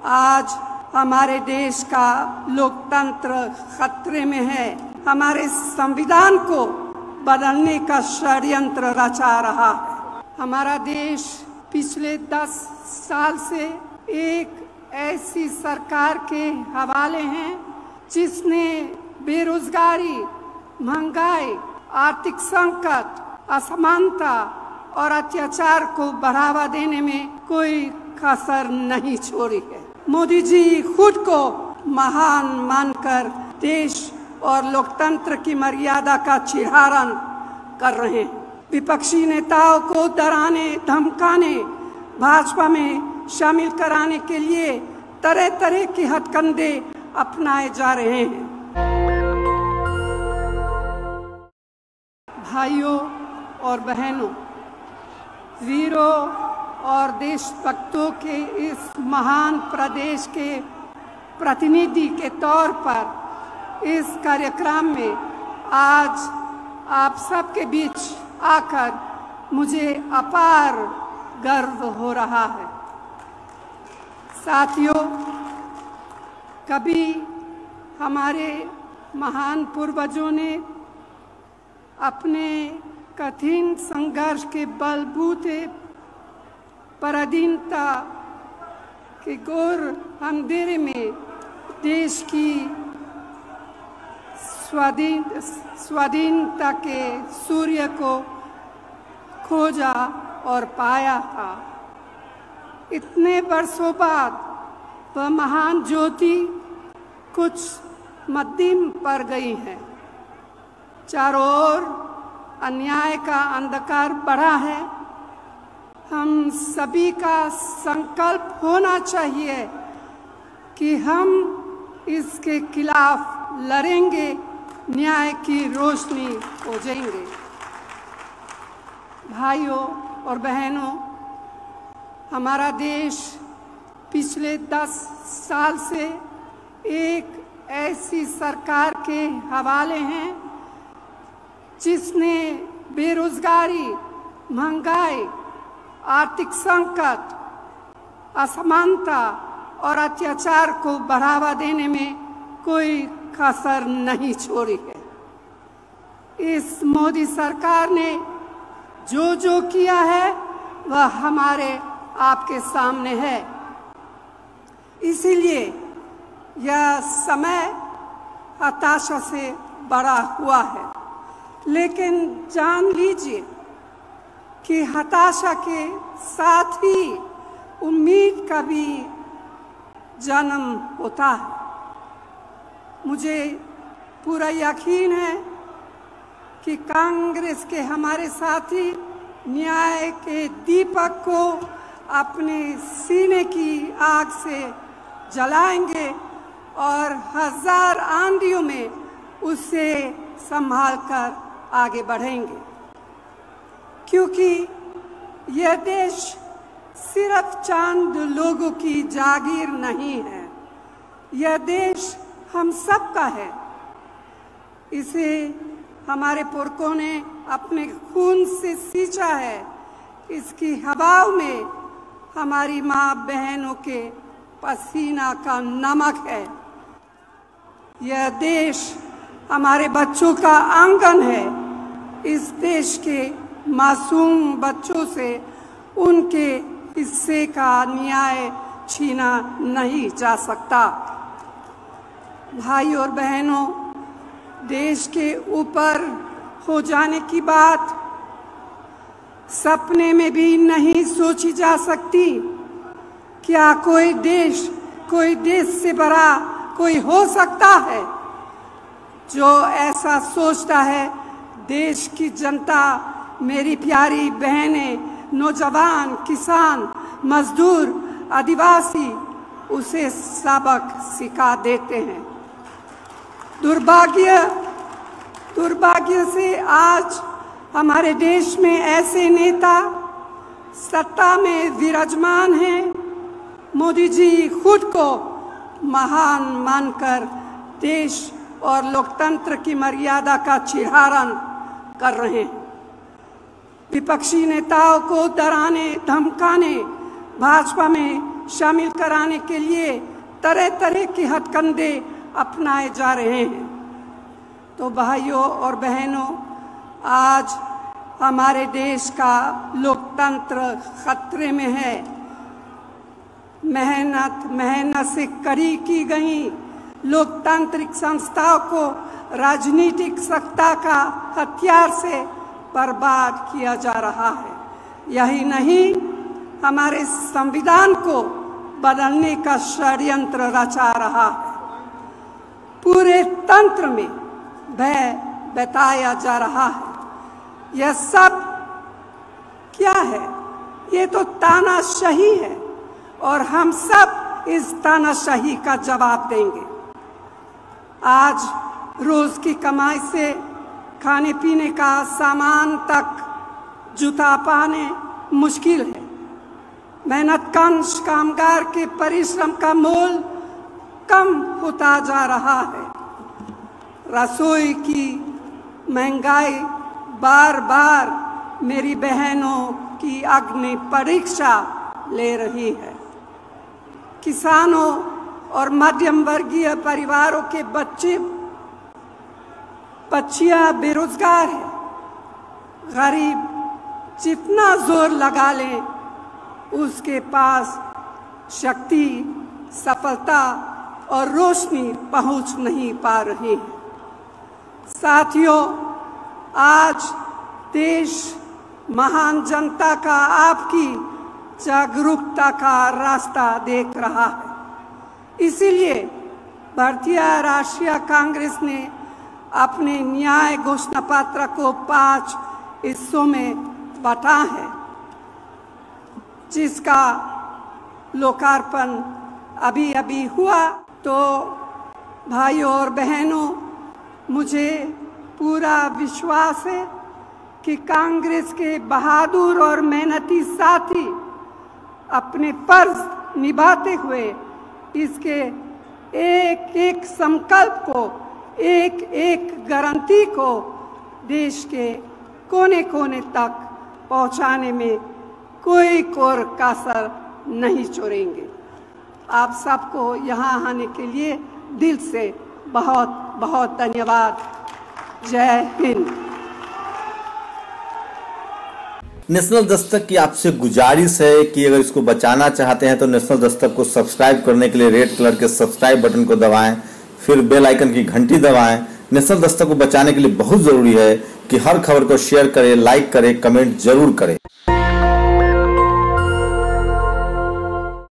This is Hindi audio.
आज हमारे देश का लोकतंत्र खतरे में है। हमारे संविधान को बदलने का षड्यंत्र रचा रहा है। हमारा देश पिछले 10 साल से एक ऐसी सरकार के हवाले है जिसने बेरोजगारी, महंगाई, आर्थिक संकट, असमानता और अत्याचार को बढ़ावा देने में कोई कसर नहीं छोड़ी है। मोदी जी खुद को महान मानकर देश और लोकतंत्र की मर्यादा का चिढ़ारण कर रहे हैं। विपक्षी नेताओं को डराने, धमकाने, भाजपा में शामिल कराने के लिए तरह तरह की हथकंडे अपनाए जा रहे हैं। भाइयों और बहनों, वीरों और देशभक्तों के इस महान प्रदेश के प्रतिनिधि के तौर पर इस कार्यक्रम में आज आप सबके बीच आकर मुझे अपार गर्व हो रहा है। साथियों, कभी हमारे महान पूर्वजों ने अपने कठिन संघर्ष के बलबूते पराधीनता के घोर अंधेरे में देश की स्वाधीनता के सूर्य को खोजा और पाया था। इतने वर्षों बाद वह महान ज्योति कुछ मध्यम पड़ गई है। चारों ओर अन्याय का अंधकार बढ़ा है। हम सभी का संकल्प होना चाहिए कि हम इसके खिलाफ लड़ेंगे, न्याय की रोशनी हो जाएंगे। भाइयों और बहनों, हमारा देश पिछले 10 साल से एक ऐसी सरकार के हवाले है जिसने बेरोजगारी, महंगाई, आर्थिक संकट, असमानता और अत्याचार को बढ़ावा देने में कोई कसर नहीं छोड़ी है। इस मोदी सरकार ने जो जो किया है वह हमारे आपके सामने है। इसीलिए यह समय हताशा से भरा हुआ है, लेकिन जान लीजिए कि हताशा के साथ ही उम्मीद का भी जन्म होता है। मुझे पूरा यकीन है कि कांग्रेस के हमारे साथी न्याय के दीपक को अपने सीने की आग से जलाएंगे और हजार आंधियों में उसे संभाल कर आगे बढ़ेंगे, क्योंकि यह देश सिर्फ चंद लोगों की जागीर नहीं है। यह देश हम सब का है। इसे हमारे पुरखों ने अपने खून से सींचा है। इसकी हवाओं में हमारी माँ बहनों के पसीना का नमक है। यह देश हमारे बच्चों का आंगन है। इस देश के मासूम बच्चों से उनके हिस्से का न्याय छीना नहीं जा सकता। भाई और बहनों, देश के ऊपर हो जाने की बात सपने में भी नहीं सोची जा सकती। क्या कोई देश से बड़ा कोई हो सकता है? जो ऐसा सोचता है, देश की जनता, मेरी प्यारी बहनें, नौजवान, किसान, मजदूर, आदिवासी उसे सबक सिखा देते हैं। दुर्भाग्य से आज हमारे देश में ऐसे नेता सत्ता में विराजमान हैं। मोदी जी खुद को महान मानकर देश और लोकतंत्र की मर्यादा का चिढ़ारण कर रहे हैं। विपक्षी नेताओं को डराने, धमकाने, भाजपा में शामिल कराने के लिए तरह तरह के हथकंडे अपनाए जा रहे हैं। तो भाइयों और बहनों, आज हमारे देश का लोकतंत्र खतरे में है। मेहनत से कड़ी की गई लोकतांत्रिक संस्थाओं को राजनीतिक सत्ता का हथियार से बर्बाद किया जा रहा है। यही नहीं, हमारे संविधान को बदलने का षड्यंत्र रचा रहा है। पूरे तंत्र में भय बताया जा रहा है। यह सब क्या है? ये तो तानाशाही है और हम सब इस तानाशाही का जवाब देंगे। आज रोज की कमाई से खाने पीने का सामान तक जुटा पाने मुश्किल है। मेहनतकश कामगार के परिश्रम का मोल कम होता जा रहा है। रसोई की महंगाई बार बार मेरी बहनों की अग्नि परीक्षा ले रही है। किसानों और मध्यम वर्गीय परिवारों के बच्चियां बेरोजगार हैं। गरीब जितना जोर लगा ले, उसके पास शक्ति, सफलता और रोशनी पहुंच नहीं पा रही है। साथियों, आज देश महान जनता का आपकी जागरूकता का रास्ता देख रहा है। इसीलिए भारतीय राष्ट्रीय कांग्रेस ने अपने न्याय घोषणा पत्र को 5 हिस्सों में बांटा है, जिसका लोकार्पण अभी अभी हुआ। तो भाइयों और बहनों, मुझे पूरा विश्वास है कि कांग्रेस के बहादुर और मेहनती साथी अपने फर्ज निभाते हुए इसके एक एक संकल्प को, एक एक गारंटी को देश के कोने कोने तक पहुंचाने में कोई कोर कसर नहीं छोड़ेंगे। आप सबको यहाँ आने के लिए दिल से बहुत बहुत धन्यवाद। जय हिंद। नेशनल दस्तक की आपसे गुजारिश है कि अगर इसको बचाना चाहते हैं तो नेशनल दस्तक को सब्सक्राइब करने के लिए रेड कलर के सब्सक्राइब बटन को दबाएं, फिर बेल आइकन की घंटी दबाएं। नेशनल दस्तक को बचाने के लिए बहुत जरूरी है कि हर खबर को शेयर करें, लाइक करें, कमेंट जरूर करें।